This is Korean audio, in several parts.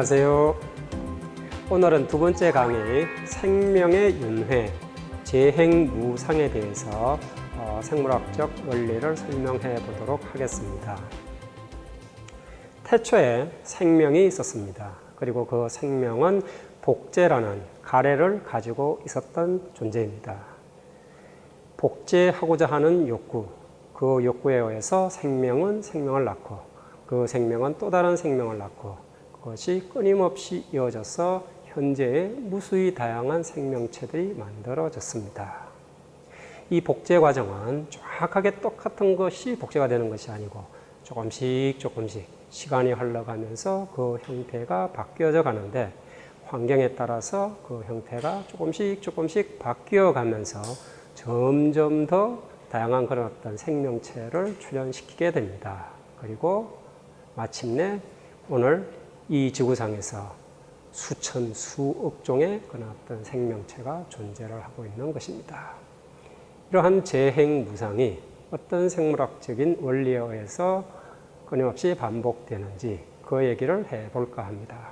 안녕하세요. 오늘은 두 번째 강의 생명의 윤회, 재행무상에 대해서 생물학적 원리를 설명해 보도록 하겠습니다. 태초에 생명이 있었습니다. 그리고 그 생명은 복제라는 가래를 가지고 있었던 존재입니다. 복제하고자 하는 욕구, 그 욕구에 의해서 생명은 생명을 낳고 그 생명은 또 다른 생명을 낳고 그것이 끊임없이 이어져서 현재의 무수히 다양한 생명체들이 만들어졌습니다. 이 복제 과정은 정확하게 똑같은 것이 복제가 되는 것이 아니고 조금씩 시간이 흘러가면서 그 형태가 바뀌어져 가는데 환경에 따라서 그 형태가 조금씩 바뀌어 가면서 점점 더 다양한 그런 어떤 생명체를 출현시키게 됩니다. 그리고 마침내 오늘 이 지구상에서 수천, 수억 종의 그런 어떤 생명체가 존재를 하고 있는 것입니다. 이러한 재행무상이 어떤 생물학적인 원리에 의해서 끊임없이 반복되는지 그 얘기를 해볼까 합니다.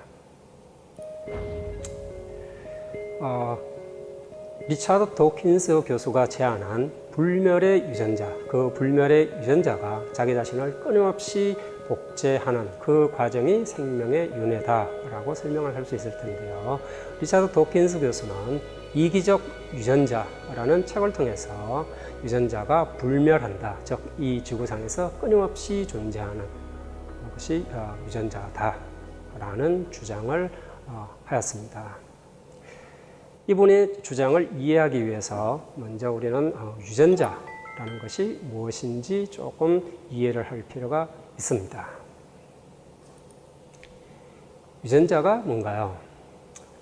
리차드 도킨스 교수가 제안한 불멸의 유전자, 그 불멸의 유전자가 자기 자신을 끊임없이 복제하는 그 과정이 생명의 윤회다라고 설명을 할 수 있을 텐데요. 리차드 도킨스 교수는 이기적 유전자라는 책을 통해서 유전자가 불멸한다, 즉 이 지구상에서 끊임없이 존재하는 것이 유전자다라는 주장을 하였습니다. 이분의 주장을 이해하기 위해서 먼저 우리는 유전자라는 것이 무엇인지 조금 이해를 할 필요가 있습니다. 유전자가 뭔가요?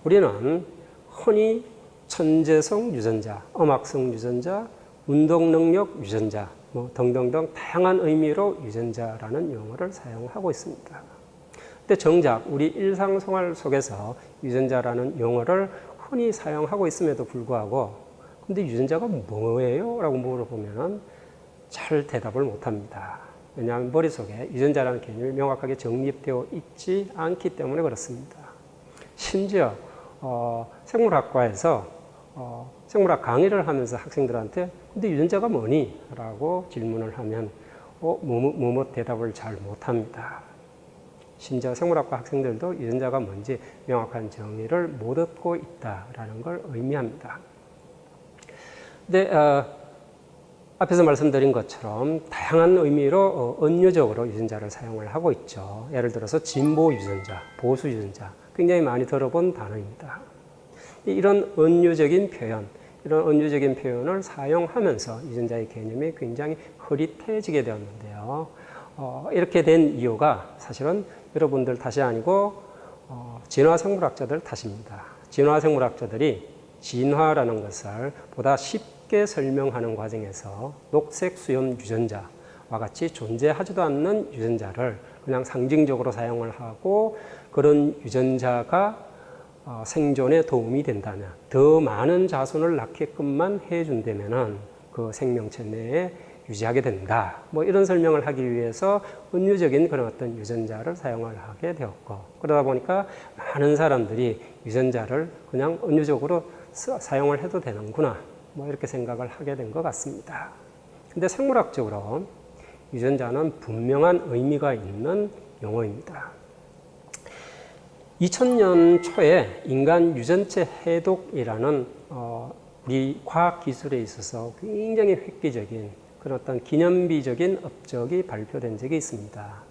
우리는 흔히 천재성 유전자, 음악성 유전자, 운동능력 유전자 등등등 다양한 의미로 유전자라는 용어를 사용하고 있습니다. 근데 정작 우리 일상생활 속에서 유전자라는 용어를 흔히 사용하고 있음에도 불구하고 근데 유전자가 뭐예요? 라고 물어보면 잘 대답을 못합니다. 왜냐하면 머릿속에 유전자라는 개념이 명확하게 정립되어 있지 않기 때문에 그렇습니다. 심지어 생물학과에서 생물학 강의를 하면서 학생들한테 근데 유전자가 뭐니? 라고 질문을 하면 뭐뭐 대답을 잘 못합니다. 심지어 생물학과 학생들도 유전자가 뭔지 명확한 정의를 못 얻고 있다라는 걸 의미합니다. 근데 앞에서 말씀드린 것처럼 다양한 의미로 은유적으로 유전자를 사용을 하고 있죠. 예를 들어서 진보 유전자, 보수 유전자, 굉장히 많이 들어본 단어입니다. 이런 은유적인 표현을 사용하면서 유전자의 개념이 굉장히 흐릿해지게 되었는데요. 이렇게 된 이유가 사실은 여러분들 탓이 아니고 진화생물학자들 탓입니다. 진화생물학자들이 진화라는 것을 보다 쉽게 설명하는 과정에서 녹색 수염 유전자와 같이 존재하지도 않는 유전자를 그냥 상징적으로 사용을 하고 그런 유전자가 생존에 도움이 된다면 더 많은 자손을 낳게끔만 해준다면 그 생명체 내에 유지하게 된다. 이런 설명을 하기 위해서 은유적인 그런 어떤 유전자를 사용을 하게 되었고 그러다 보니까 많은 사람들이 유전자를 그냥 은유적으로 사용을 해도 되는구나. 이렇게 생각을 하게 된 것 같습니다. 근데 생물학적으로 유전자는 분명한 의미가 있는 용어입니다. 2000년 초에 인간 유전체 해독이라는 우리 과학 기술에 있어서 굉장히 획기적인 그런 어떤 기념비적인 업적이 발표된 적이 있습니다.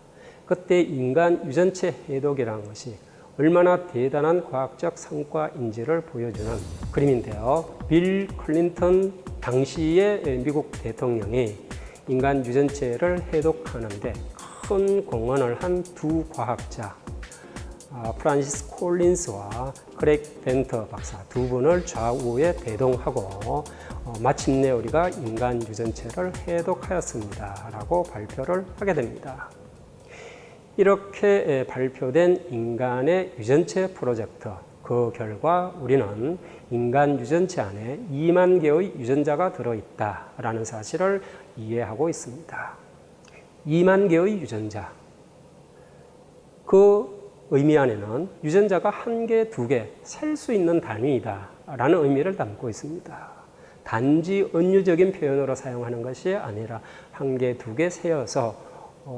그때 인간 유전체 해독이라는 것이 얼마나 대단한 과학적 성과인지를 보여주는 그림인데요. 빌 클린턴 당시의 미국 대통령이 인간 유전체를 해독하는데 큰 공헌을 한 두 과학자 프란시스 콜린스와 크레이그 벤터 박사 두 분을 좌우에 대동하고 마침내 우리가 인간 유전체를 해독하였습니다 라고 발표를 하게 됩니다. 이렇게 발표된 인간의 유전체 프로젝트 그 결과 우리는 인간 유전체 안에 2만 개의 유전자가 들어있다라는 사실을 이해하고 있습니다. 2만 개의 유전자. 그 의미 안에는 유전자가 한 개, 두 개 셀 수 있는 단위이다 라는 의미를 담고 있습니다. 단지 은유적인 표현으로 사용하는 것이 아니라 한 개, 두 개 세어서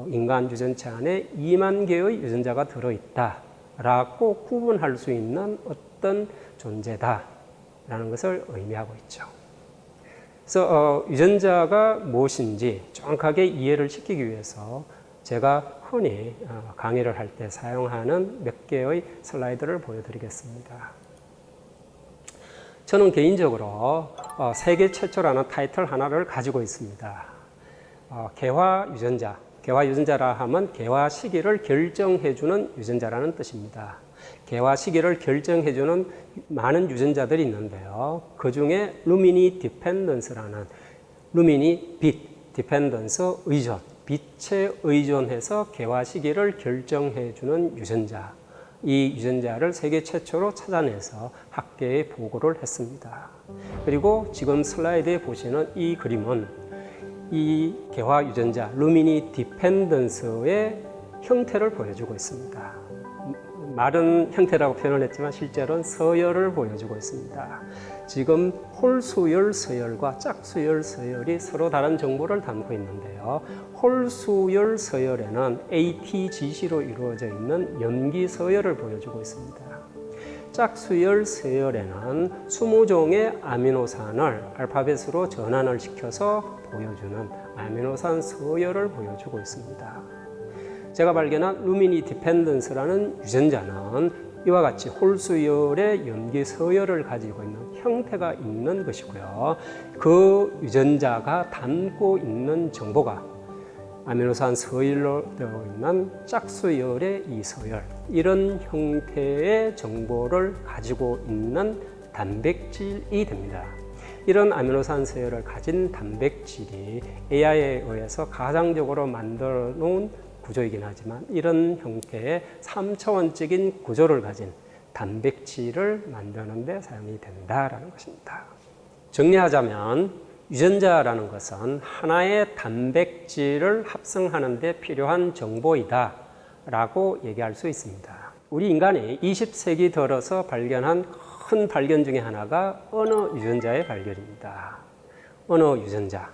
인간 유전체 안에 2만 개의 유전자가 들어있다 라고 구분할 수 있는 어떤 존재다 라는 것을 의미하고 있죠. 그래서 유전자가 무엇인지 정확하게 이해를 시키기 위해서 제가 흔히 강의를 할 때 사용하는 몇 개의 슬라이드를 보여드리겠습니다. 저는 개인적으로 세계 최초라는 타이틀 하나를 가지고 있습니다. 개화 유전자. 개화 유전자라 하면 개화 시기를 결정해주는 유전자라는 뜻입니다. 개화 시기를 결정해주는 많은 유전자들이 있는데요. 그 중에 루미니 디펜던스라는 루미니 빛, 디펜던스 의존, 빛에 의존해서 개화 시기를 결정해주는 유전자. 이 유전자를 세계 최초로 찾아내서 학계에 보고를 했습니다. 그리고 지금 슬라이드에 보시는 이 그림은 이 개화 유전자 루미니 디펜던스의 형태를 보여주고 있습니다. 마른 형태라고 표현을 했지만 실제로는 서열을 보여주고 있습니다. 지금 홀수열 서열과 짝수열 서열이 서로 다른 정보를 담고 있는데요. 홀수열 서열에는 ATGC로 이루어져 있는 염기 서열을 보여주고 있습니다. 짝수열 서열에는 20종의 아미노산을 알파벳으로 전환을 시켜서 보여주는 아미노산 서열을 보여주고 있습니다. 제가 발견한 루미니 디펜던스라는 유전자는 이와 같이 홀수열의 염기 서열을 가지고 있는 형태가 있는 것이고요. 그 유전자가 담고 있는 정보가 아미노산 서열로 되어 있는 짝수열의 이 서열, 이런 형태의 정보를 가지고 있는 단백질이 됩니다. 이런 아미노산 서열을 가진 단백질이 AI에 의해서 가상적으로 만들어 놓은 구조이긴 하지만 이런 형태의 3차원적인 구조를 가진 단백질을 만드는 데 사용이 된다라는 것입니다. 정리하자면 유전자라는 것은 하나의 단백질을 합성하는 데 필요한 정보이다 라고 얘기할 수 있습니다. 우리 인간이 20세기 들어서 발견한 큰 발견 중에 하나가 언어 유전자의 발견입니다. 언어 유전자.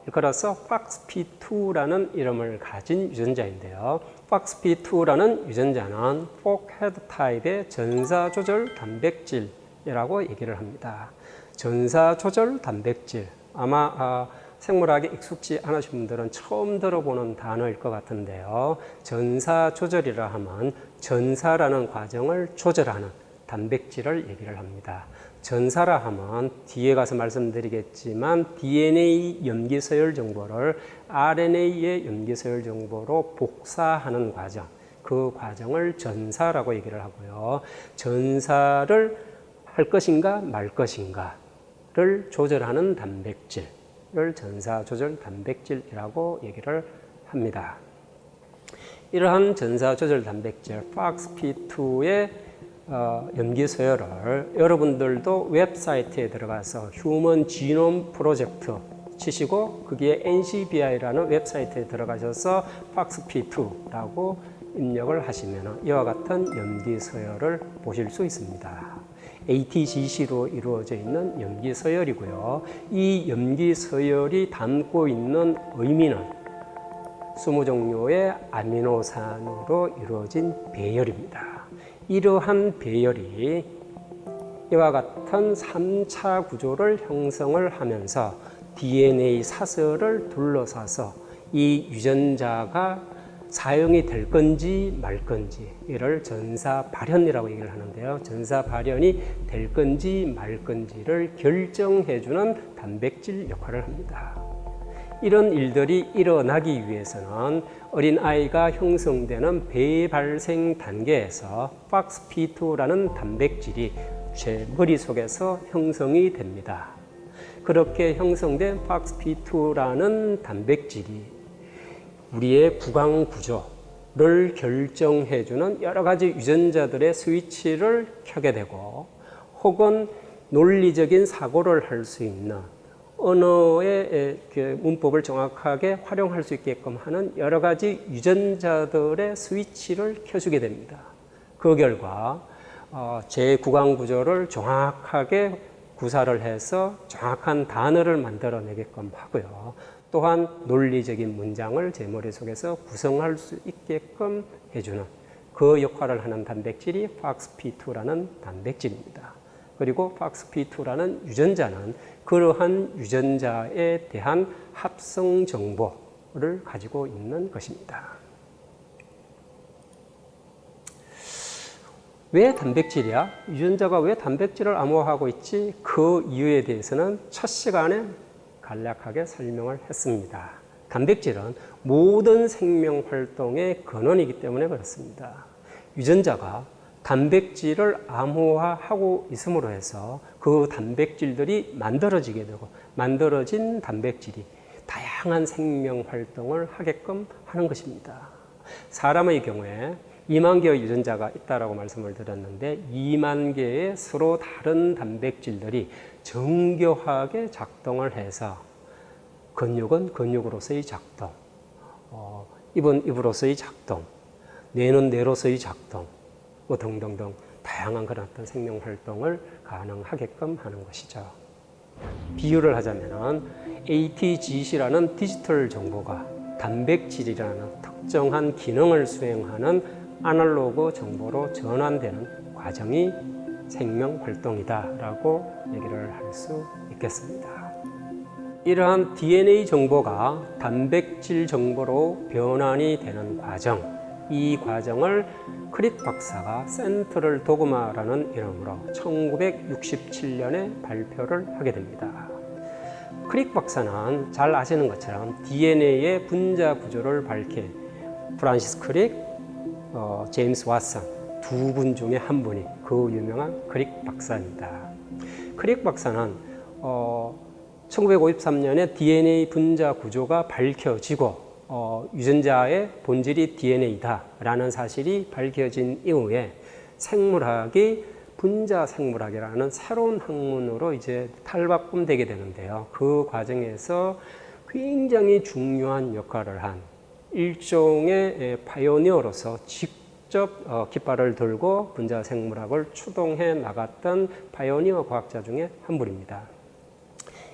일컬어서 FOXP2라는 이름을 가진 유전자인데요. FOXP2라는 유전자는 포크헤드 타입의 전사조절 단백질이라고 얘기를 합니다. 전사조절 단백질. 아마 생물학에 익숙지 않으신 분들은 처음 들어보는 단어일 것 같은데요. 전사조절이라 하면 전사라는 과정을 조절하는 단백질을 얘기를 합니다. 전사라 하면 뒤에 가서 말씀드리겠지만 DNA 염기서열 정보를 RNA의 염기서열 정보로 복사하는 과정, 그 과정을 전사라고 얘기를 하고요. 전사를 할 것인가 말 것인가를 조절하는 단백질을 전사조절 단백질이라고 얘기를 합니다. 이러한 전사조절 단백질 FOXP2의 염기 서열을 여러분들도 웹사이트에 들어가서 휴먼 지놈 프로젝트 치시고 거기에 NCBI라는 웹사이트에 들어가셔서 FOXP2라고 입력을 하시면 이와 같은 염기 서열을 보실 수 있습니다. ATGC로 이루어져 있는 염기 서열이고요. 이 염기 서열이 담고 있는 의미는 20종류의 아미노산으로 이루어진 배열입니다. 이러한 배열이 이와 같은 3차 구조를 형성을 하면서 DNA 사슬을 둘러싸서 이 유전자가 사용이 될 건지 말 건지 이를 전사 발현이라고 얘기를 하는데요. 전사 발현이 될 건지 말 건지를 결정해주는 단백질 역할을 합니다. 이런 일들이 일어나기 위해서는 어린아이가 형성되는 배발생 단계에서 FOXP2라는 단백질이 제 머릿속에서 형성이 됩니다. 그렇게 형성된 FOXP2라는 단백질이 우리의 구강 구조를 결정해주는 여러 가지 유전자들의 스위치를 켜게 되고 혹은 논리적인 사고를 할 수 있는 언어의 그 문법을 정확하게 활용할 수 있게끔 하는 여러 가지 유전자들의 스위치를 켜주게 됩니다. 그 결과 제9강 구조를 정확하게 구사를 해서 정확한 단어를 만들어내게끔 하고요. 또한 논리적인 문장을 제 머릿속에서 구성할 수 있게끔 해주는 그 역할을 하는 단백질이 FOXP2라는 단백질입니다. 그리고 FOXP2라는 유전자는 그러한 유전자에 대한 합성 정보를 가지고 있는 것입니다. 왜 단백질이야? 유전자가 왜 단백질을 암호화하고 있지? 그 이유에 대해서는 첫 시간에 간략하게 설명을 했습니다. 단백질은 모든 생명 활동의 근원이기 때문에 그렇습니다. 유전자가 단백질을 암호화하고 있음으로 해서 그 단백질들이 만들어지게 되고 만들어진 단백질이 다양한 생명 활동을 하게끔 하는 것입니다. 사람의 경우에 2만 개의 유전자가 있다고 말씀을 드렸는데 2만 개의 서로 다른 단백질들이 정교하게 작동을 해서 근육은 근육으로서의 작동, 입은 입으로서의 작동, 뇌는 뇌로서의 작동, 뭐 등등등 다양한 그런 어떤 생명 활동을 가능하게끔 하는 것이죠. 비유를 하자면 ATGC라는 디지털 정보가 단백질이라는 특정한 기능을 수행하는 아날로그 정보로 전환되는 과정이 생명 활동이다라고 얘기를 할 수 있겠습니다. 이러한 DNA 정보가 단백질 정보로 변환이 되는 과정, 이 과정을 크릭 박사가 센트럴 도그마라는 이름으로 1967년에 발표를 하게 됩니다. 크릭 박사는 잘 아시는 것처럼 DNA의 분자 구조를 밝힌 프란시스 크릭, 제임스 왓슨 두 분 중에 한 분이 그 유명한 크릭 박사입니다. 크릭 박사는 1953년에 DNA 분자 구조가 밝혀지고 유전자의 본질이 DNA다라는 사실이 밝혀진 이후에 생물학이 분자 생물학이라는 새로운 학문으로 이제 탈바꿈되게 되는데요. 그 과정에서 굉장히 중요한 역할을 한 일종의 파이오니어로서 직접 깃발을 들고 분자 생물학을 추동해 나갔던 파이오니어 과학자 중에 한 분입니다.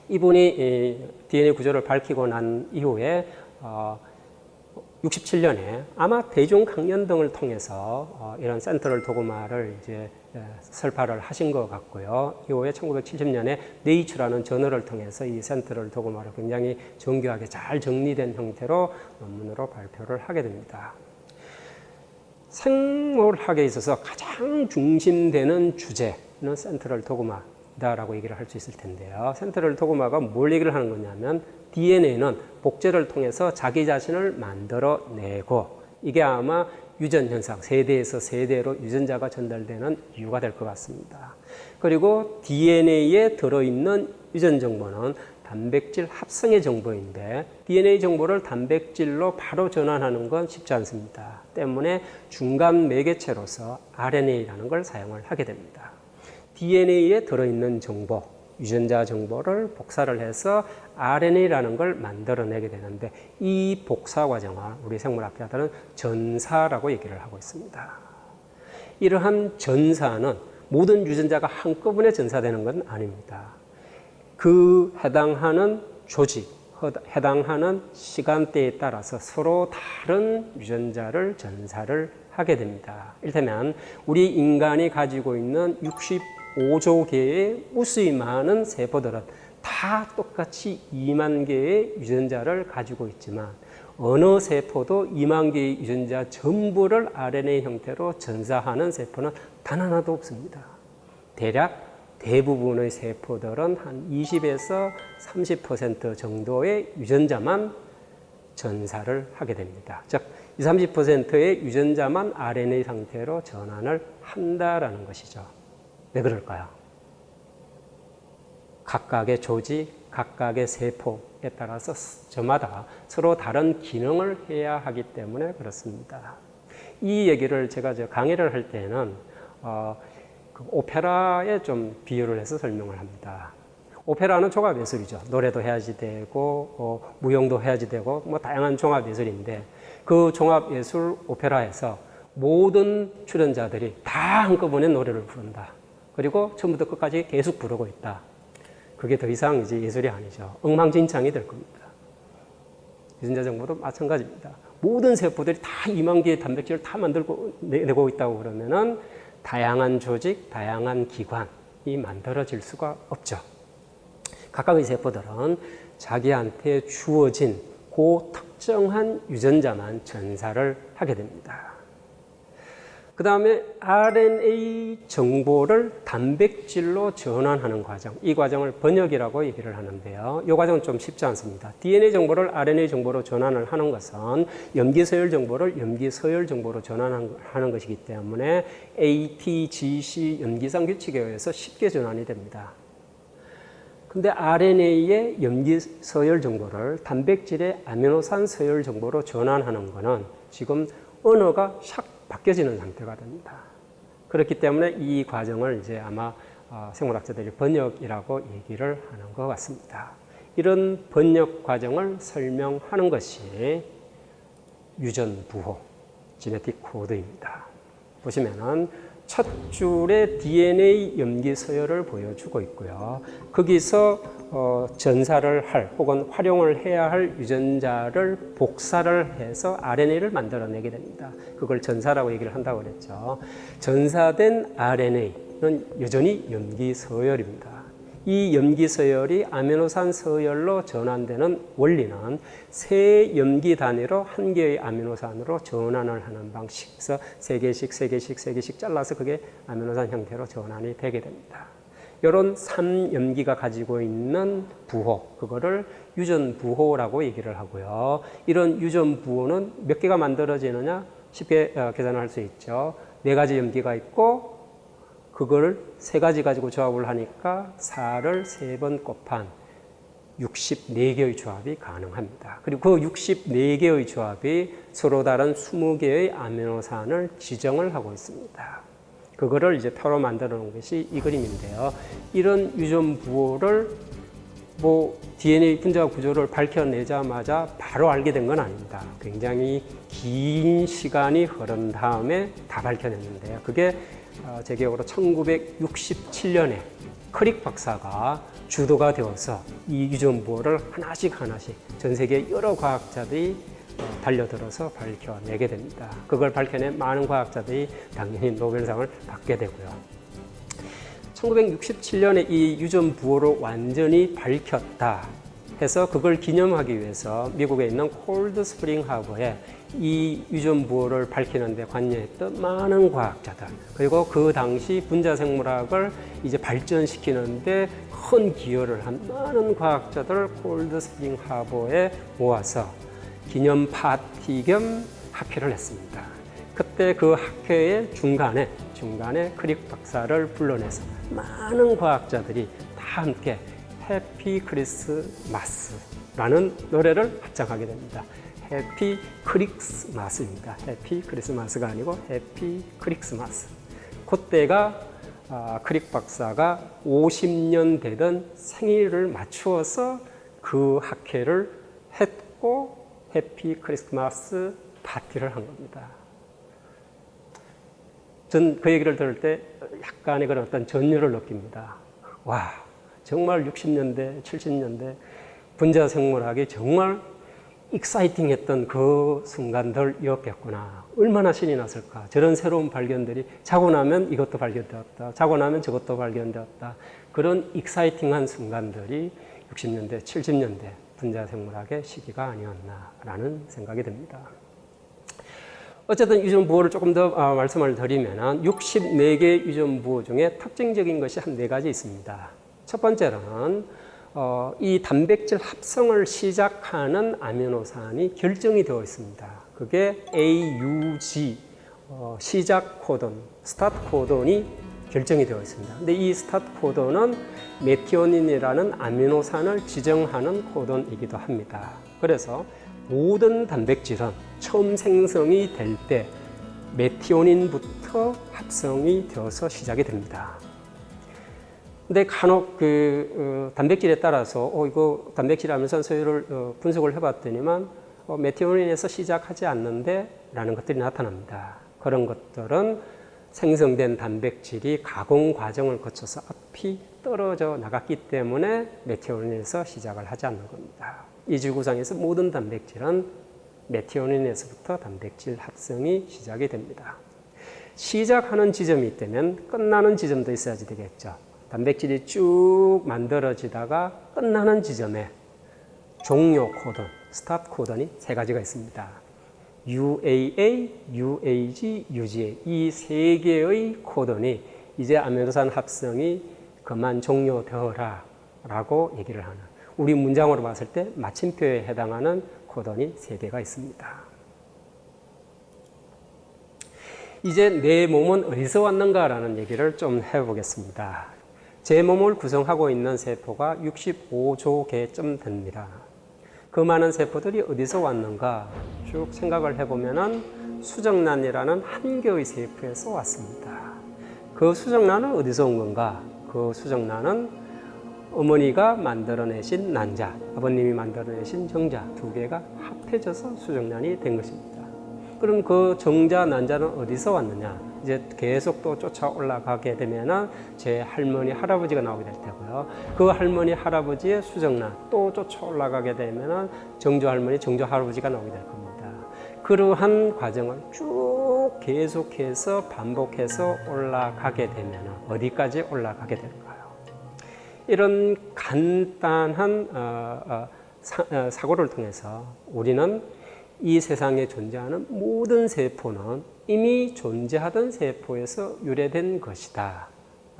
이분이 DNA 구조를 밝히고 난 이후에 67년에 아마 대중 강연 등을 통해서 이런 센트럴 도그마를 이제 설파를 하신 것 같고요. 이후에 1970년에 네이처라는 저널을 통해서 이 센트럴 도그마를 굉장히 정교하게 잘 정리된 형태로 논문으로 발표를 하게 됩니다. 생물학에 있어서 가장 중심되는 주제는 센트럴 도그마다라고 얘기를 할 수 있을 텐데요. 센트럴 도그마가 뭘 얘기를 하는 거냐면 DNA는 복제를 통해서 자기 자신을 만들어내고 이게 아마 유전 현상, 세대에서 세대로 유전자가 전달되는 이유가 될 것 같습니다. 그리고 DNA에 들어있는 유전 정보는 단백질 합성의 정보인데 DNA 정보를 단백질로 바로 전환하는 건 쉽지 않습니다. 때문에 중간 매개체로서 RNA라는 걸 사용을 하게 됩니다. DNA에 들어있는 정보, 유전자 정보를 복사를 해서 RNA라는 걸 만들어내게 되는데 이 복사 과정을 우리 생물학자들은 전사라고 얘기를 하고 있습니다. 이러한 전사는 모든 유전자가 한꺼번에 전사되는 건 아닙니다. 그 해당하는 조직, 해당하는 시간대에 따라서 서로 다른 유전자를 전사를 하게 됩니다. 이를테면 우리 인간이 가지고 있는 65조 개의 무수히 많은 세포들은 다 똑같이 2만 개의 유전자를 가지고 있지만 어느 세포도 2만 개의 유전자 전부를 RNA 형태로 전사하는 세포는 단 하나도 없습니다. 대략 대부분의 세포들은 한 20에서 30% 정도의 유전자만 전사를 하게 됩니다. 즉, 20, 30%의 유전자만 RNA 상태로 전환을 한다라는 것이죠. 왜 그럴까요? 각각의 조직, 각각의 세포에 따라서 저마다 서로 다른 기능을 해야 하기 때문에 그렇습니다. 이 얘기를 제가 강의를 할 때는 오페라에 좀 비유를 해서 설명을 합니다. 오페라는 종합예술이죠. 노래도 해야지 되고 무용도 해야지 되고 뭐 다양한 종합예술인데 그 종합예술 오페라에서 모든 출연자들이 다 한꺼번에 노래를 부른다. 그리고 처음부터 끝까지 계속 부르고 있다. 그게 더 이상 이제 예술이 아니죠. 엉망진창이 될 겁니다. 유전자 정보도 마찬가지입니다. 모든 세포들이 다 2만 개의 단백질을 다 내고 있다고 그러면은 다양한 조직, 다양한 기관이 만들어질 수가 없죠. 각각의 세포들은 자기한테 주어진 그 특정한 유전자만 전사를 하게 됩니다. 그 다음에 RNA 정보를 단백질로 전환하는 과정, 이 과정을 번역이라고 얘기를 하는데요. 이 과정은 좀 쉽지 않습니다. DNA 정보를 RNA 정보로 전환을 하는 것은 염기서열 정보를 염기서열 정보로 전환하는 것이기 때문에 ATGC 염기상 규칙에 의해서 쉽게 전환이 됩니다. 근데 RNA의 염기서열 정보를 단백질의 아미노산 서열 정보로 전환하는 것은 지금 언어가 샥 바뀌어지는 상태가 됩니다. 그렇기 때문에 이 과정을 이제 아마 생물학자들이 번역이라고 얘기를 하는 것 같습니다. 이런 번역 과정을 설명하는 것이 유전부호, 지네틱 코드입니다. 보시면은 첫 줄에 DNA 염기 서열을 보여주고 있고요. 거기서 전사를 할 혹은 활용을 해야 할 유전자를 복사를 해서 RNA를 만들어내게 됩니다. 그걸 전사라고 얘기를 한다고 그랬죠. 전사된 RNA는 여전히 염기 서열입니다. 이 염기 서열이 아미노산 서열로 전환되는 원리는 세 염기 단위로 한 개의 아미노산으로 전환을 하는 방식. 그래서 세 개씩 잘라서 그게 아미노산 형태로 전환이 되게 됩니다. 이런 3염기가 가지고 있는 부호, 그거를 유전부호라고 얘기를 하고요. 이런 유전부호는 몇 개가 만들어지느냐? 쉽게 계산을 할 수 있죠. 4가지 염기가 있고 그걸 3가지 가지고 조합을 하니까 4를 3번 곱한 64개의 조합이 가능합니다. 그리고 그 64개의 조합이 서로 다른 20개의 아미노산을 지정을 하고 있습니다. 그거를 이제 표로 만들어 놓은 것이 이 그림인데요. 이런 유전부호를 DNA 분자 구조를 밝혀내자마자 바로 알게 된 건 아닙니다. 굉장히 긴 시간이 흐른 다음에 다 밝혀냈는데요. 그게 제 기억으로 1967년에 크릭 박사가 주도가 되어서 이 유전부호를 하나씩 전 세계 여러 과학자들이 달려들어서 밝혀내게 됩니다. 그걸 밝혀낸 많은 과학자들이 당연히 노벨상을 받게 되고요. 1967년에 이 유전부호를 완전히 밝혔다 해서 그걸 기념하기 위해서 미국에 있는 콜드 스프링 하버에 이 유전부호를 밝히는 데 관여했던 많은 과학자들, 그리고 그 당시 분자생물학을 이제 발전시키는데 큰 기여를 한 많은 과학자들을 콜드 스프링 하버에 모아서 기념 파티 겸 학회를 했습니다. 그때 그 학회의 중간에 크릭 박사를 불러내서 많은 과학자들이 다 함께 해피 크리스마스라는 노래를 합창하게 됩니다. 해피 크리스마스입니다. 해피 크리스마스가 아니고 해피 크리스마스. 그때가 크릭 박사가 50년 되던 생일을 맞추어서 그 학회를 했고 해피 크리스마스 파티를 한 겁니다. 전 그 얘기를 들을 때 약간의 그런 어떤 전율을 느낍니다. 와, 정말 60년대, 70년대 분자생물학이 정말 익사이팅했던 그 순간들이었겠구나. 얼마나 신이 났을까. 저런 새로운 발견들이 자고 나면 이것도 발견되었다. 자고 나면 저것도 발견되었다. 그런 익사이팅한 순간들이 60년대, 70년대 분자생물학의 시기가 아니었나라는 생각이 듭니다. 어쨌든 유전부호를 조금 더 말씀을 드리면 64개 유전부호 중에 특징적인 것이 한 4가지 있습니다. 첫 번째로는 이 단백질 합성을 시작하는 아미노산이 결정이 되어 있습니다. 그게 AUG, 시작 코돈, 스타트 코돈이 결정이 되어 있습니다. 근데 이 스타트 코돈은 메티오닌이라는 아미노산을 지정하는 코돈이기도 합니다. 그래서 모든 단백질은 처음 생성이 될 때 메티오닌부터 합성이 되어서 시작이 됩니다. 근데 간혹 단백질에 따라서 이거 단백질 아미노산소유를 분석을 해봤더니만 메티오닌에서 시작하지 않는데 라는 것들이 나타납니다. 그런 것들은 생성된 단백질이 가공 과정을 거쳐서 앞이 떨어져 나갔기 때문에 메티오닌에서 시작을 하지 않는 겁니다. 이 지구상에서 모든 단백질은 메티오닌에서부터 단백질 합성이 시작이 됩니다. 시작하는 지점이 있다면 끝나는 지점도 있어야지 되겠죠. 단백질이 쭉 만들어지다가 끝나는 지점에 종료 코던, 스탑 코던이 3가지가 있습니다. UAA, UAG, UGA 이 3개의 코던이 이제 아미노산 합성이 그만 종료되어라 라고 얘기를 하는, 우리 문장으로 봤을 때 마침표에 해당하는 코던이 3개가 있습니다. 이제 내 몸은 어디서 왔는가라는 얘기를 좀 해보겠습니다. 제 몸을 구성하고 있는 세포가 65조 개쯤 됩니다. 그 많은 세포들이 어디서 왔는가 쭉 생각을 해보면 수정란이라는 한 개의 세포에서 왔습니다. 그 수정란은 어디서 온 건가? 그 수정란은 어머니가 만들어내신 난자, 아버님이 만들어내신 정자 2개가 합해져서 수정란이 된 것입니다. 그럼 그 정자, 난자는 어디서 왔느냐? 이제 계속 또 쫓아 올라가게 되면은 제 할머니, 할아버지가 나오게 될 테고요. 그 할머니, 할아버지의 수정란 또 쫓아 올라가게 되면은 정조 할머니, 정조 할아버지가 나오게 될 겁니다. 그러한 과정을 쭉 계속해서 반복해서 올라가게 되면은 어디까지 올라가게 될까요? 이런 간단한 사고를 통해서 우리는 이 세상에 존재하는 모든 세포는 이미 존재하던 세포에서 유래된 것이다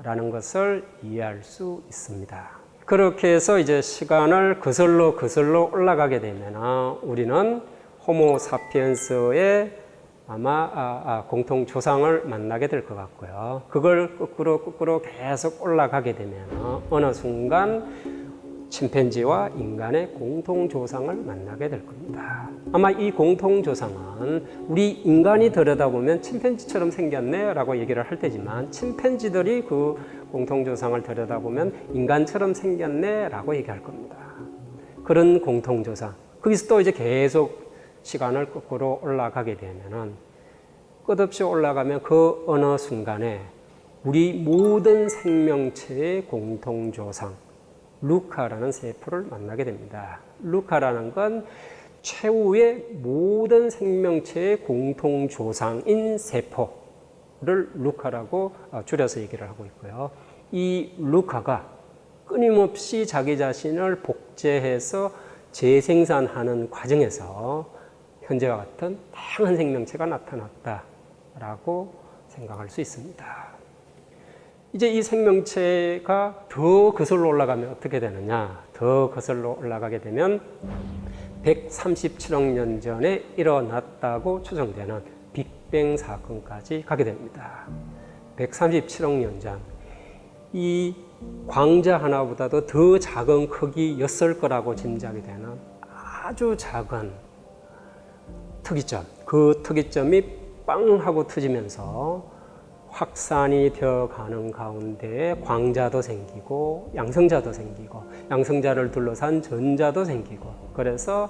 라는 것을 이해할 수 있습니다. 그렇게 해서 이제 시간을 거슬러 올라가게 되면 우리는 호모 사피엔스의 아마 공통 조상을 만나게 될 것 같고요. 그걸 거꾸로 계속 올라가게 되면 어느 순간 침팬지와 인간의 공통조상을 만나게 될 겁니다. 아마 이 공통조상은 우리 인간이 들여다보면 침팬지처럼 생겼네 라고 얘기를 할 테지만 침팬지들이 그 공통조상을 들여다보면 인간처럼 생겼네 라고 얘기할 겁니다. 그런 공통조상. 거기서 또 이제 계속 시간을 거꾸로 올라가게 되면은 끝없이 올라가면 그 어느 순간에 우리 모든 생명체의 공통조상 루카라는 세포를 만나게 됩니다. 루카라는 건 최후의 모든 생명체의 공통조상인 세포를 루카라고 줄여서 얘기를 하고 있고요. 이 루카가 끊임없이 자기 자신을 복제해서 재생산하는 과정에서 현재와 같은 다양한 생명체가 나타났다라고 생각할 수 있습니다. 이제 이 생명체가 더 거슬러 올라가면 어떻게 되느냐? 더 거슬러 올라가게 되면 137억 년 전에 일어났다고 추정되는 빅뱅 사건까지 가게 됩니다. 137억 년 전. 이 광자 하나보다도 더 작은 크기였을 거라고 짐작이 되는 아주 작은 특이점. 그 특이점이 빵 하고 터지면서 확산이 되어 가는 가운데 광자도 생기고 양성자도 생기고 양성자를 둘러싼 전자도 생기고 그래서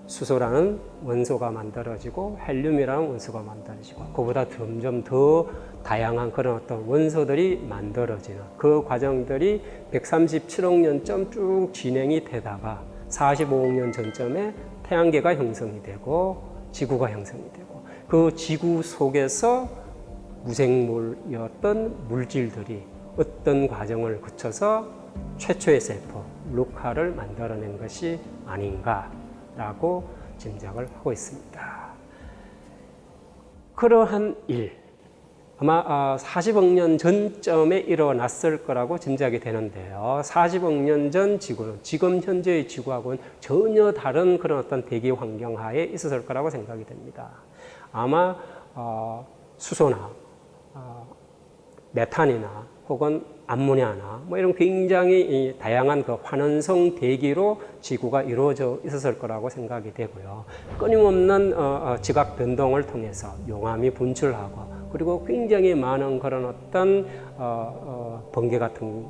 수소라는 원소가 만들어지고 헬륨이라는 원소가 만들어지고 그보다 점점 더 다양한 그런 어떤 원소들이 만들어지는 그 과정들이 137억 년쯤 쭉 진행이 되다가 45억 년 전쯤에 태양계가 형성이 되고 지구가 형성이 되고 그 지구 속에서 무생물이었던 물질들이 어떤 과정을 거쳐서 최초의 세포, 루카를 만들어낸 것이 아닌가라고 짐작을 하고 있습니다. 그러한 일, 아마 40억 년 전쯤에 일어났을 거라고 짐작이 되는데요. 40억 년 전 지구는 지금 현재의 지구하고는 전혀 다른 그런 어떤 대기 환경 하에 있었을 거라고 생각이 됩니다. 아마 수소나 메탄이나 혹은 암모니아나 뭐 이런 굉장히 다양한 그 환원성 대기로 지구가 이루어져 있었을 거라고 생각이 되고요. 끊임없는 지각 변동을 통해서 용암이 분출하고 그리고 굉장히 많은 그런 어떤 번개 같은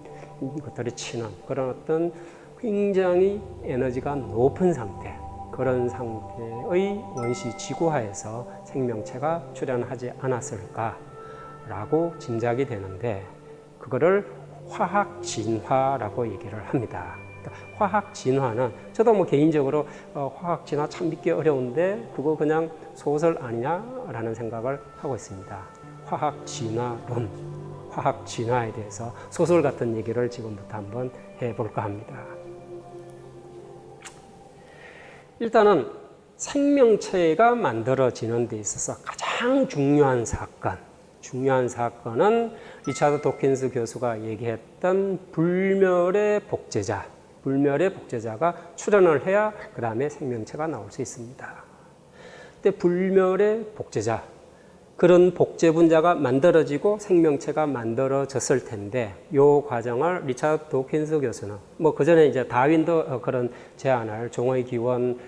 것들이 치는 그런 어떤 굉장히 에너지가 높은 상태, 그런 상태의 원시 지구하에서 생명체가 출현하지 않았을까라고 짐작이 되는데, 그거를 화학 진화라고 얘기를 합니다. 화학 진화는 저도 뭐 개인적으로 화학 진화 참 믿기 어려운데 그거 그냥 소설 아니냐라는 생각을 하고 있습니다. 화학 진화론, 화학 진화에 대해서 소설 같은 얘기를 지금부터 한번 해볼까 합니다. 일단은 생명체가 만들어지는 데 있어서 가장 중요한 사건은 리차드 도킨스 교수가 얘기했던 불멸의 복제자가 출현을 해야 그 다음에 생명체가 나올 수 있습니다. 근데 불멸의 복제자, 그런 복제 분자가 만들어지고 생명체가 만들어졌을 텐데, 이 과정을 리차드 도킨스 교수는 뭐 그 전에 이제 다윈도 그런 제안을 종의 기원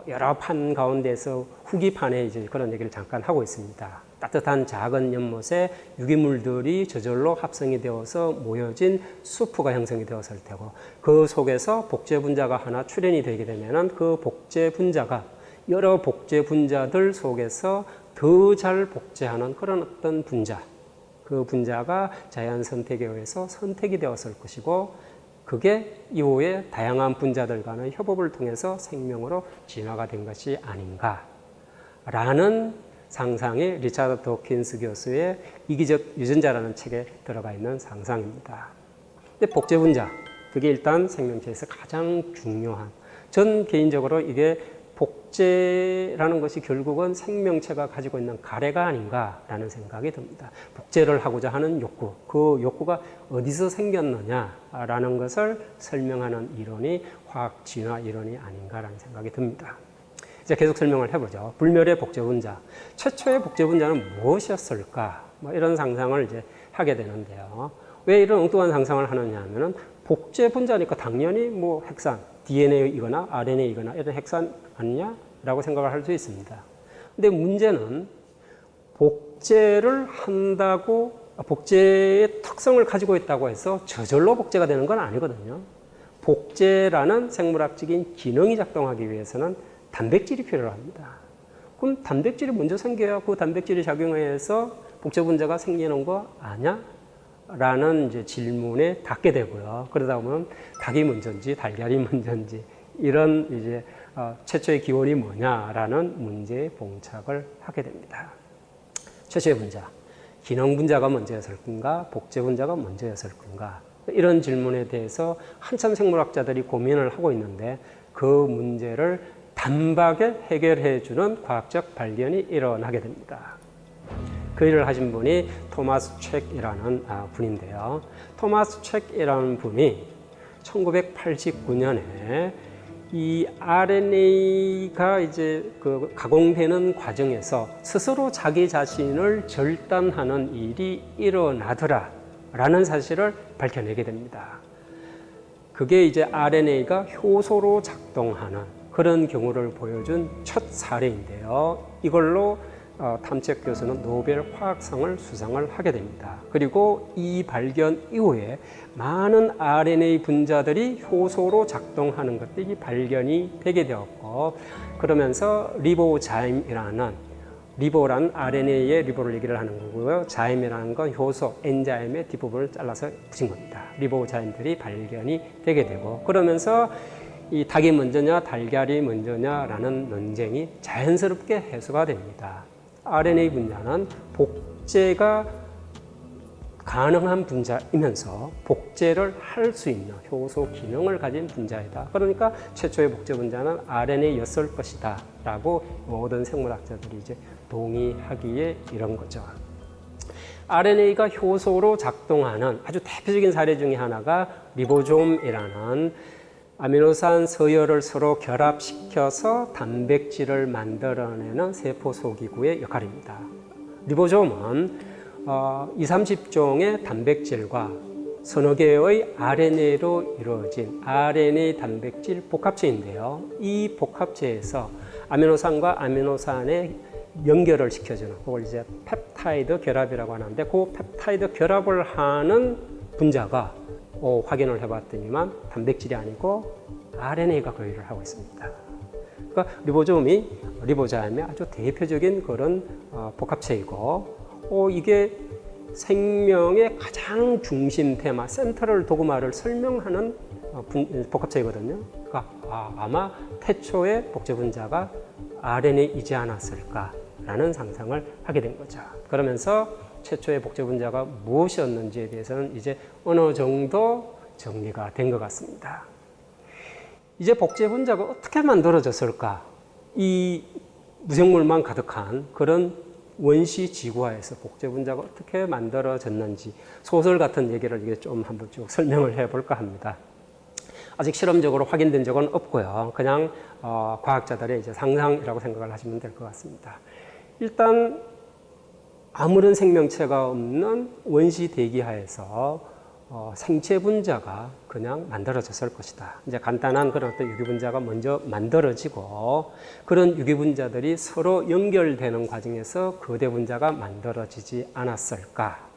여러 판 가운데서 후기판에 이제 그런 얘기를 잠깐 하고 있습니다. 따뜻한 작은 연못에 유기물들이 저절로 합성이 되어서 모여진 수프가 형성이 되었을 테고, 그 속에서 복제 분자가 하나 출현이 되게 되면은 그 복제 분자가 여러 복제 분자들 속에서 더 잘 복제하는 그런 어떤 분자, 그 분자가 자연 선택에 의해서 선택이 되었을 것이고, 그게 이후에 다양한 분자들 간의 협업을 통해서 생명으로 진화가 된 것이 아닌가라는 상상이 리차드 도킨스 교수의 이기적 유전자라는 책에 들어가 있는 상상입니다. 근데 복제 분자, 그게 일단 생명체에서 가장 중요한, 전 개인적으로 이게 복제라는 것이 결국은 생명체가 가지고 있는 가래가 아닌가라는 생각이 듭니다. 복제를 하고자 하는 욕구, 그 욕구가 어디서 생겼느냐라는 것을 설명하는 이론이 화학 진화 이론이 아닌가라는 생각이 듭니다. 이제 계속 설명을 해보죠. 불멸의 복제 분자, 최초의 복제 분자는 무엇이었을까? 뭐 이런 상상을 이제 하게 되는데요. 왜 이런 엉뚱한 상상을 하느냐 하면은 복제 분자니까 당연히 뭐 핵산, DNA이거나 RNA이거나 이런 핵산 아니냐라고 생각을 할 수 있습니다. 근데 문제는 복제를 한다고, 복제의 특성을 가지고 있다고 해서 저절로 복제가 되는 건 아니거든요. 복제라는 생물학적인 기능이 작동하기 위해서는 단백질이 필요합니다. 그럼 단백질이 먼저 생겨야 그 단백질이 작용해서 복제 분자가 생기는 거 아니야? 라는 이제 질문에 닿게 되고요. 그러다 보면 닭이 먼저인지 달걀이 먼저인지 이런 이제 최초의 기원이 뭐냐라는 문제에 봉착을 하게 됩니다. 최초의 분자, 기능 분자가 먼저였을 건가, 복제 분자가 먼저였을 건가, 이런 질문에 대해서 한참 생물학자들이 고민을 하고 있는데, 그 문제를 단박에 해결해 주는 과학적 발견이 일어나게 됩니다. 그 일을 하신 분이 토마스 책이라는 분인데요. 토마스 책이라는 분이 1989년에 이 RNA가 이제 그 가공되는 과정에서 스스로 자기 자신을 절단하는 일이 일어나더라라는 사실을 밝혀내게 됩니다. 그게 이제 RNA가 효소로 작동하는 그런 경우를 보여준 첫 사례인데요. 이걸로 탐책 교수는 노벨 화학상을 수상을 하게 됩니다. 그리고 이 발견 이후에 많은 RNA 분자들이 효소로 작동하는 것들이 발견이 되게 되었고, 그러면서 리보자임이라는, 리보란 RNA의 리보를 얘기를 하는 거고요. 자임이라는 건 효소, 엔자임의 뒷부분을 잘라서 붙인 겁니다. 리보자임들이 발견이 되게 되고, 그러면서 이 닭이 먼저냐 달걀이 먼저냐라는 논쟁이 자연스럽게 해소가 됩니다. RNA 분자는 복제가 가능한 분자이면서 복제를 할 수 있는 효소 기능을 가진 분자이다. 그러니까 최초의 복제 분자는 RNA였을 것이다 라고 모든 생물학자들이 이제 동의하기에 이런 거죠. RNA가 효소로 작동하는 아주 대표적인 사례 중에 하나가 리보솜이라는 아미노산 서열을 서로 결합시켜서 단백질을 만들어내는 세포 소기구의 역할입니다. 리보솜은 20-30종의 단백질과 서너 개의 RNA로 이루어진 RNA 단백질 복합체인데요. 이 복합체에서 아미노산과 아미노산의 연결을 시켜주는, 그걸 이제 펩타이드 결합이라고 하는데, 그 펩타이드 결합을 하는 분자가 확인을 해봤더니만 단백질이 아니고 RNA가 그 일을 하고 있습니다. 그러니까 리보자임이 아주 대표적인 그런 복합체이고, 이게 생명의 가장 중심 테마, 센터럴 도그마를 설명하는 복합체이거든요. 그러니까 아마 태초의 복제 분자가 RNA이지 않았을까라는 상상을 하게 된 거죠. 그러면서 최초의 복제 분자가 무엇이었는지에 대해서는 이제 어느 정도 정리가 된 것 같습니다. 이제 복제 분자가 어떻게 만들어졌을까? 이 무생물만 가득한 그런 원시 지구화에서 복제 분자가 어떻게 만들어졌는지 소설 같은 얘기를 이게 좀 한번 쭉 설명을 해볼까 합니다. 아직 실험적으로 확인된 적은 없고요. 그냥 과학자들의 이제 상상이라고 생각을 하시면 될 것 같습니다. 일단 아무런 생명체가 없는 원시 대기하에서 생체 분자가 그냥 만들어졌을 것이다. 이제 간단한 그런 어떤 유기 분자가 먼저 만들어지고, 그런 유기 분자들이 서로 연결되는 과정에서 거대 분자가 만들어지지 않았을까.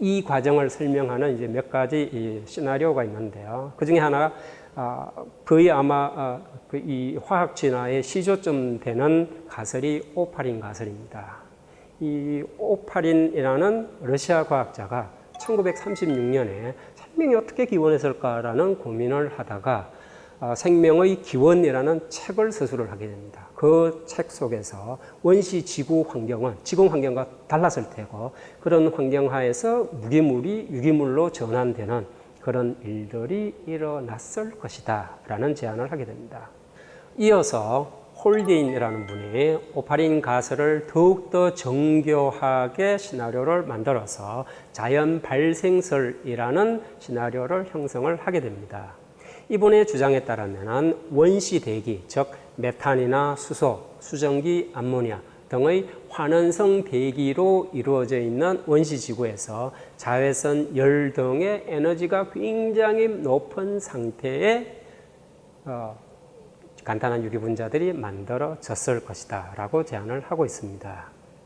이 과정을 설명하는 이제 몇 가지 이 시나리오가 있는데요. 그 중에 하나가 거의 아마 이 화학 진화의 시조점 되는 가설이 오파린 가설입니다. 이 오파린이라는 러시아 과학자가 1936년에 생명이 어떻게 기원했을까라는 고민을 하다가 생명의 기원이라는 책을 서술을 하게 됩니다. 그 책 속에서 원시 지구 환경은 지구 환경과 달랐을 테고, 그런 환경 하에서 무기물이 유기물로 전환되는 그런 일들이 일어났을 것이다 라는 제안을 하게 됩니다. 이어서 홀데인이라는 분이 오파린 가설을 더욱더 정교하게 시나리오를 만들어서 자연 발생설이라는 시나리오를 형성을 하게 됩니다. 이분의 주장에 따르면 원시 대기, 즉 메탄이나 수소, 수증기, 암모니아 등의 환원성 대기로 이루어져 있는 원시 지구에서 자외선, 열 등의 에너지가 굉장히 높은 상태에 간단한 유기 분자들이 만들어졌을 것이다 라고 제안을 하고 있습니다.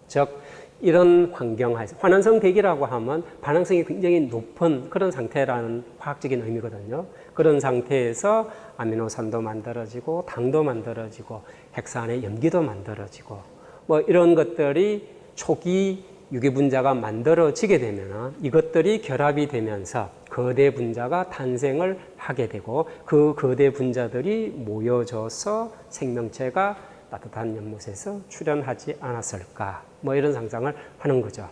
즉 이런 환경 하에서, 환원성 대기라고 하면 반응성이 굉장히 높은 그런 상태라는 과학적인 의미거든요. 그런 상태에서 아미노산도 만들어지고 당도 만들어지고 핵산의 염기도 만들어지고 뭐 이런 것들이 초기 유기 분자가 만들어지게 되면 이것들이 결합이 되면서 거대 분자가 탄생을 하게 되고, 그 거대 분자들이 모여져서 생명체가 따뜻한 연못에서 출현하지 않았을까, 뭐 이런 상상을 하는 거죠.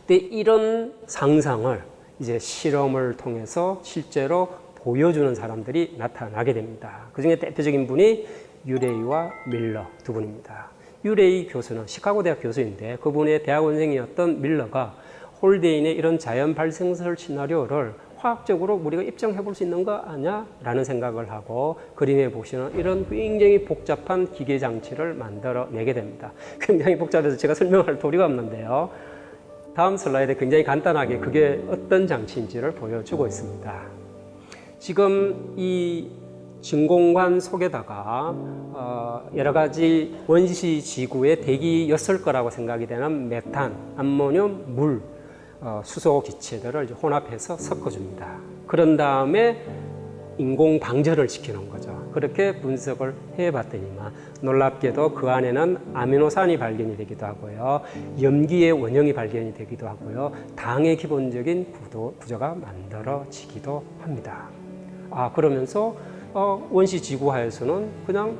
근데 이런 상상을 이제 실험을 통해서 실제로 보여주는 사람들이 나타나게 됩니다. 그 중에 대표적인 분이 유레이와 밀러 두 분입니다. 유레이 교수는 시카고 대학 교수인데, 그분의 대학원생이었던 밀러가 홀데인의 이런 자연 발생설 시나리오를 화학적으로 우리가 입증해 볼 수 있는 거 아니야? 라는 생각을 하고 그림에 보시는 이런 굉장히 복잡한 기계 장치를 만들어내게 됩니다. 굉장히 복잡해서 제가 설명할 도리가 없는데요. 다음 슬라이드에 굉장히 간단하게 그게 어떤 장치인지를 보여주고 있습니다. 지금 이 진공관 속에다가 여러 가지 원시 지구의 대기였을 거라고 생각이 되는 메탄, 암모늄, 물, 수소 기체들을 이제 혼합해서 섞어줍니다. 그런 다음에 인공 방전을 시키는 거죠. 그렇게 분석을 해봤더니만 놀랍게도 그 안에는 아미노산이 발견이 되기도 하고요, 염기의 원형이 발견이 되기도 하고요, 당의 기본적인 구조가 만들어지기도 합니다. 그러면서 원시 지구하에서는 그냥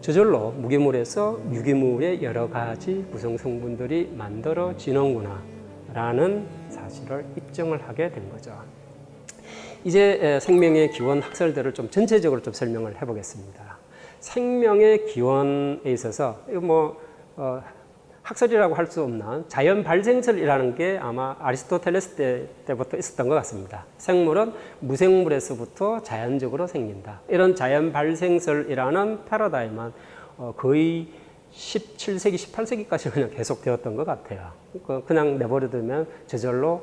저절로 무기물에서 유기물의 여러 가지 구성 성분들이 만들어지는구나 라는 사실을 입증을 하게 된 거죠. 이제 생명의 기원 학설들을 좀 전체적으로 좀 설명을 해보겠습니다. 생명의 기원에 있어서 학설이라고 할 수 없는 자연 발생설이라는 게 아마 아리스토텔레스 때부터 있었던 것 같습니다. 생물은 무생물에서부터 자연적으로 생긴다. 이런 자연 발생설이라는 패러다임은 거의 17세기, 18세기까지 그냥 계속되었던 것 같아요. 그냥 내버려두면 저절로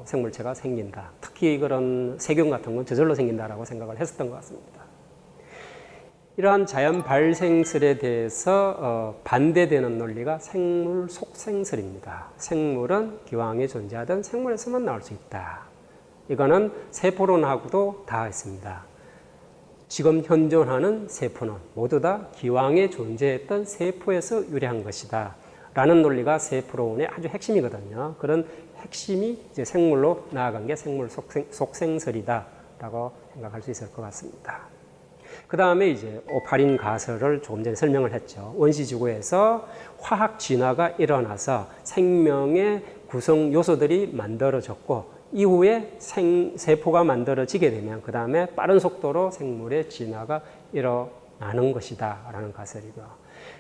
생물체가 생긴다. 특히 그런 세균 같은 건 저절로 생긴다라고 생각을 했었던 것 같습니다. 이러한 자연 발생설에 대해서 반대되는 논리가 생물 속생설입니다. 생물은 기왕에 존재하던 생물에서만 나올 수 있다. 이거는 세포론하고도 닿아있습니다. 지금 현존하는 세포는 모두 다 기왕에 존재했던 세포에서 유래한 것이다. 라는 논리가 세포론의 아주 핵심이거든요. 그런 핵심이 이제 생물로 나아간 게 생물 속생설이다. 라고 생각할 수 있을 것 같습니다. 그 다음에 이제 오파린 가설을 조금 전에 설명을 했죠. 원시지구에서 화학 진화가 일어나서 생명의 구성 요소들이 만들어졌고 이후에 세포가 만들어지게 되면 그 다음에 빠른 속도로 생물의 진화가 일어나는 것이다 라는 가설이고요.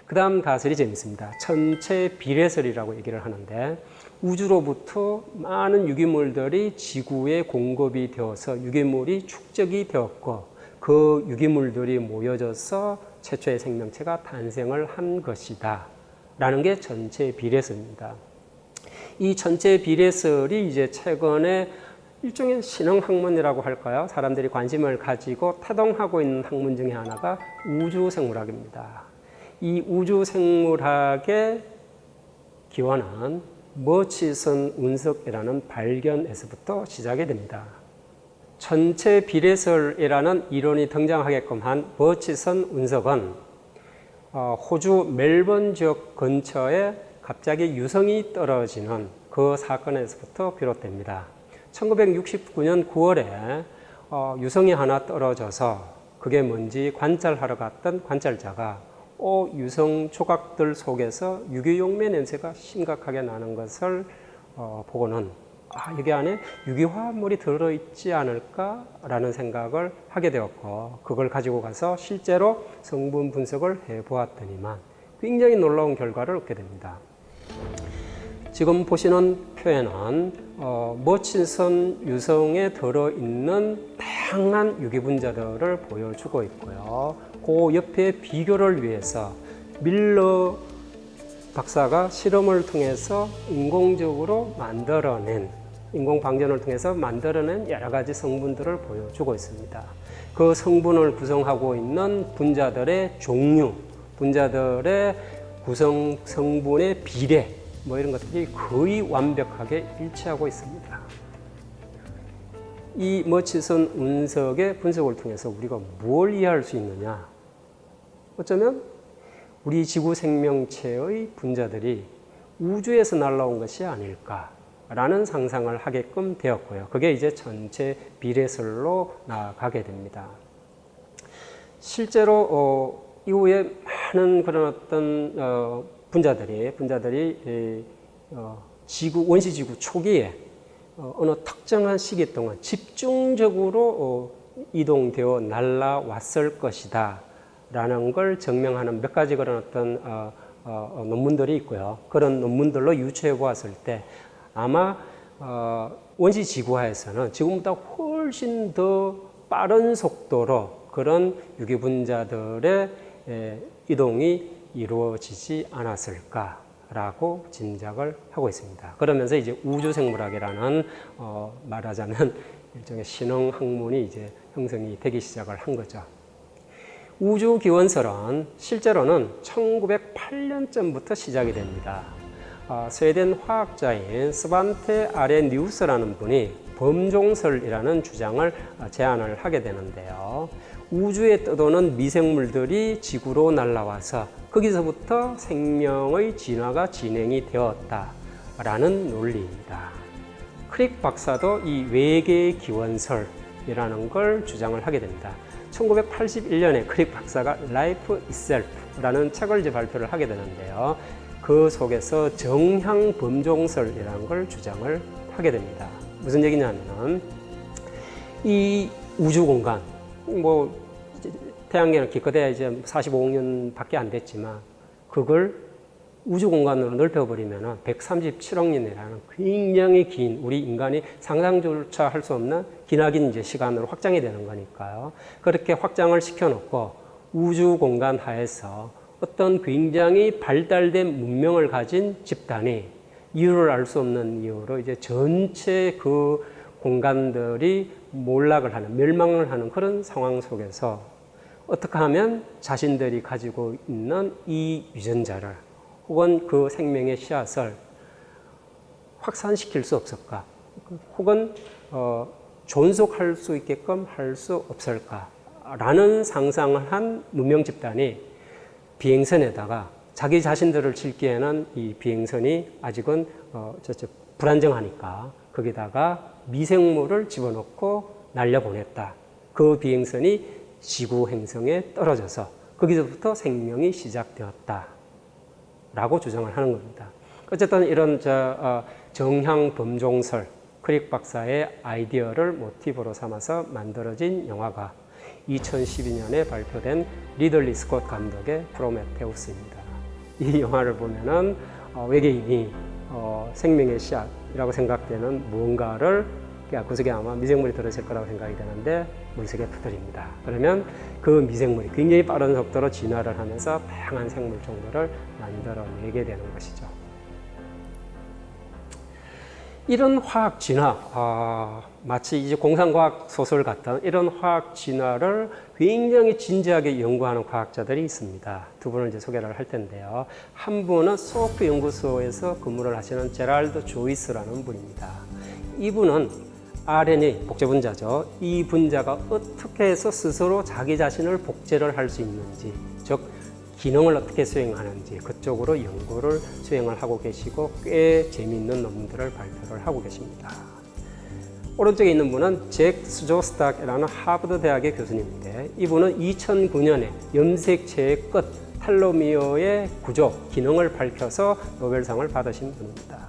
그 다음 가설이 재밌습니다. 천체 비례설이라고 얘기를 하는데 우주로부터 많은 유기물들이 지구에 공급이 되어서 유기물이 축적이 되었고 그 유기물들이 모여져서 최초의 생명체가 탄생을 한 것이다 라는 게 천체 비례설입니다. 이 천체 비례설이 이제 최근에 일종의 신흥학문이라고 할까요? 사람들이 관심을 가지고 태동하고 있는 학문 중에 하나가 우주생물학입니다. 이 우주생물학의 기원은 머치선 운석이라는 발견에서부터 시작이 됩니다. 천체 비례설이라는 이론이 등장하게끔 한 머치선 운석은 호주 멜번 지역 근처에 갑자기 유성이 떨어지는 그 사건에서부터 비롯됩니다. 1969년 9월에 유성이 하나 떨어져서 그게 뭔지 관찰하러 갔던 관찰자가 유성 조각들 속에서 유기용매 냄새가 심각하게 나는 것을 보고는 여기 안에 유기화합물이 들어있지 않을까라는 생각을 하게 되었고 그걸 가지고 가서 실제로 성분 분석을 해보았더니만 굉장히 놀라운 결과를 얻게 됩니다. 지금 보시는 표에는 머친선 유성에 들어있는 다양한 유기분자들을 보여주고 있고요. 그 옆에 비교를 위해서 밀러 박사가 실험을 통해서 인공적으로 인공방전을 통해서 만들어낸 여러 가지 성분들을 보여주고 있습니다. 그 성분을 구성하고 있는 분자들의 종류, 분자들의 구성 성분의 비례, 이런 것들이 거의 완벽하게 일치하고 있습니다. 이 머치선 운석의 분석을 통해서 우리가 뭘 이해할 수 있느냐? 어쩌면 우리 지구 생명체의 분자들이 우주에서 날아온 것이 아닐까라는 상상을 하게끔 되었고요. 그게 이제 전체 비례설로 나아가게 됩니다. 실제로 이후에 많은 그런 어떤 분자들이 원시지구 초기에 어느 특정한 시기 동안 집중적으로 이동되어 날아왔을 것이다 라는 걸 증명하는 몇 가지 그런 어떤 논문들이 있고요. 그런 논문들로 유추해 보았을 때 아마 원시지구화에서는 지금보다 훨씬 더 빠른 속도로 그런 유기분자들의 이동이 이루어지지 않았을까라고 짐작을 하고 있습니다. 그러면서 이제 우주생물학이라는 말하자면 일종의 신흥학문이 이제 형성이 되기 시작을 한 거죠. 우주기원설은 실제로는 1908년쯤부터 시작이 됩니다. 스웨덴 화학자인 스반테 아레니우스라는 분이 범종설이라는 주장을 제안을 하게 되는데요. 우주에 떠도는 미생물들이 지구로 날아와서 거기서부터 생명의 진화가 진행이 되었다라는 논리입니다. 크릭 박사도 이 외계 기원설이라는 걸 주장을 하게 됩니다. 1981년에 크릭 박사가 Life Itself라는 책을 이제 발표를 하게 되는데요. 그 속에서 정향 범종설이라는 걸 주장을 하게 됩니다. 무슨 얘기냐면 이 우주 공간, 태양계는 기껏해야 이제 45억 년밖에 안 됐지만 그걸 우주 공간으로 넓혀버리면 137억 년이라는 굉장히 긴, 우리 인간이 상상조차 할 수 없는 기나긴 이제 시간으로 확장이 되는 거니까요. 그렇게 확장을 시켜놓고 우주 공간 하에서 어떤 굉장히 발달된 문명을 가진 집단이 이유를 알 수 없는 이유로 이제 전체 그 공간들이 몰락을 하는, 멸망을 하는 그런 상황 속에서 어떻게 하면 자신들이 가지고 있는 이 유전자를 혹은 그 생명의 씨앗을 확산시킬 수 없을까? 혹은 존속할 수 있게끔 할 수 없을까? 라는 상상을 한 문명 집단이 비행선에다가 자기 자신들을 싣기에는 이 비행선이 아직은 불안정하니까 거기다가 미생물을 집어넣고 날려보냈다. 그 비행선이 지구 행성에 떨어져서 거기서부터 생명이 시작되었다. 라고 주장을 하는 겁니다. 어쨌든 이런 정향 범종설, 크릭 박사의 아이디어를 모티브로 삼아서 만들어진 영화가 2012년에 발표된 리들리 스콧 감독의 프로메테우스입니다. 이 영화를 보면은 외계인이 생명의 씨앗이라고 생각되는 무언가를 그 속에 아마 미생물이 들어있을 거라고 생각이 되는데 물속에 퍼뜨립니다. 그러면 그 미생물이 굉장히 빠른 속도로 진화를 하면서 다양한 생물 종들을 만들어내게 되는 것이죠. 이런 화학 진화, 마치 이제 공상과학 소설 같은 이런 화학 진화를 굉장히 진지하게 연구하는 과학자들이 있습니다. 두 분을 이제 소개를 할 텐데요. 한 분은 소프 연구소에서 근무를 하시는 제랄드 조이스라는 분입니다. 이분은 RNA 복제 분자죠. 이 분자가 어떻게 해서 스스로 자기 자신을 복제를 할 수 있는지, 즉 기능을 어떻게 수행하는지 그쪽으로 연구를 수행을 하고 계시고 꽤 재미있는 논문들을 발표를 하고 계십니다. 오른쪽에 있는 분은 잭 스조스탁이라는 하버드 대학의 교수님인데 이분은 2009년에 염색체의 끝 텔로미어의 구조, 기능을 밝혀서 노벨상을 받으신 분입니다.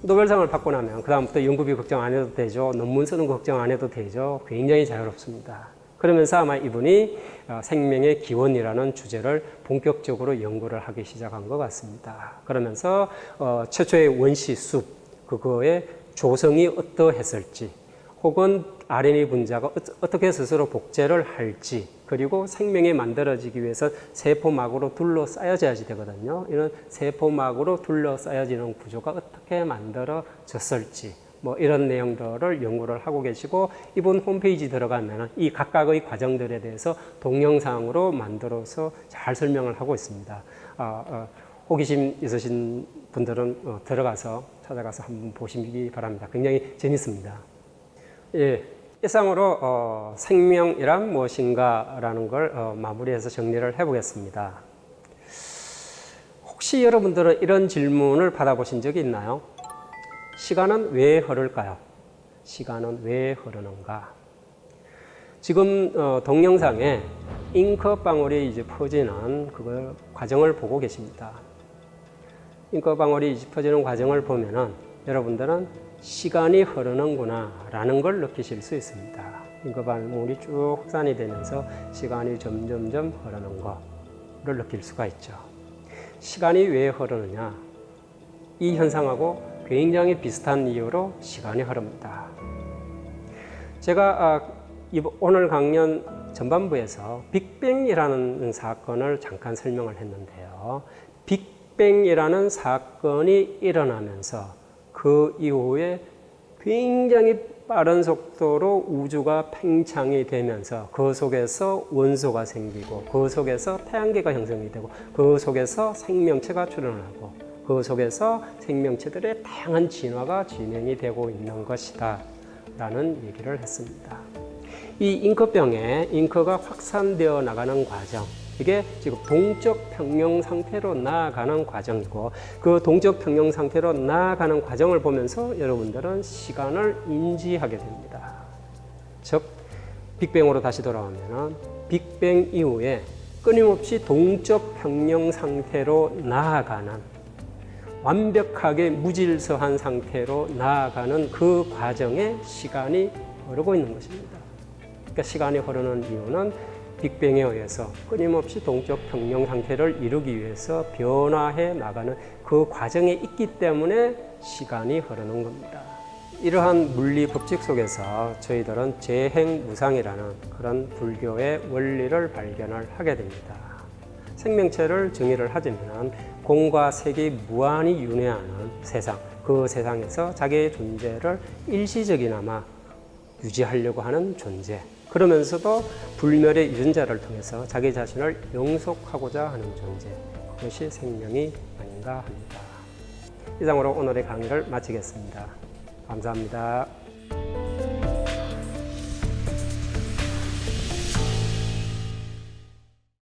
노벨상을 받고 나면 그 다음부터 연구비 걱정 안 해도 되죠. 논문 쓰는 거 걱정 안 해도 되죠. 굉장히 자유롭습니다. 그러면서 아마 이분이 생명의 기원이라는 주제를 본격적으로 연구를 하기 시작한 것 같습니다. 그러면서 최초의 원시 숲, 그거의 조성이 어떠했을지, 혹은 RNA 분자가 어떻게 스스로 복제를 할지, 그리고 생명이 만들어지기 위해서 세포막으로 둘러싸여져야지 되거든요. 이런 세포막으로 둘러싸여지는 구조가 어떻게 만들어졌을지, 이런 내용들을 연구를 하고 계시고 이분 홈페이지 들어가면 이 각각의 과정들에 대해서 동영상으로 만들어서 잘 설명을 하고 있습니다. 호기심 있으신 분들은 들어가서 찾아가서 한번 보시기 바랍니다. 굉장히 재밌습니다. 예, 이상으로 생명이란 무엇인가라는 걸 마무리해서 정리를 해보겠습니다. 혹시 여러분들은 이런 질문을 받아보신 적이 있나요? 시간은 왜 흐를까요? 시간은 왜 흐르는가? 지금 동영상에 잉크방울이 이제 퍼지는 그걸 과정을 보고 계십니다. 잉크방울이 이제 퍼지는 과정을 보면은 여러분들은 시간이 흐르는구나 라는 걸 느끼실 수 있습니다. 잉크방울이 쭉 확산이 되면서 시간이 점점점 흐르는 거를 느낄 수가 있죠. 시간이 왜 흐르느냐? 이 현상하고 굉장히 비슷한 이유로 시간이 흐릅니다. 제가 오늘 강연 전반부에서 빅뱅이라는 사건을 잠깐 설명을 했는데요. 빅뱅이라는 사건이 일어나면서 그 이후에 굉장히 빠른 속도로 우주가 팽창이 되면서 그 속에서 원소가 생기고 그 속에서 태양계가 형성이 되고 그 속에서 생명체가 출현하고 그 속에서 생명체들의 다양한 진화가 진행이 되고 있는 것이다 라는 얘기를 했습니다. 이 잉크병에 잉크가 확산되어 나가는 과정, 이게 지금 동적 평형 상태로 나아가는 과정이고 그 동적 평형 상태로 나아가는 과정을 보면서 여러분들은 시간을 인지하게 됩니다. 즉 빅뱅으로 다시 돌아오면 빅뱅 이후에 끊임없이 동적 평형 상태로 나아가는 완벽하게 무질서한 상태로 나아가는 그 과정에 시간이 흐르고 있는 것입니다. 그러니까 시간이 흐르는 이유는 빅뱅에 의해서 끊임없이 동적 평형 상태를 이루기 위해서 변화해 나가는 그 과정에 있기 때문에 시간이 흐르는 겁니다. 이러한 물리 법칙 속에서 저희들은 재행무상이라는 그런 불교의 원리를 발견을 하게 됩니다. 생명체를 정의를 하자면 공과 색이 무한히 윤회하는 세상, 그 세상에서 자기의 존재를 일시적이나마 유지하려고 하는 존재, 그러면서도 불멸의 유전자를 통해서 자기 자신을 영속하고자 하는 존재, 그것이 생명이 아닌가 합니다. 이상으로 오늘의 강의를 마치겠습니다. 감사합니다.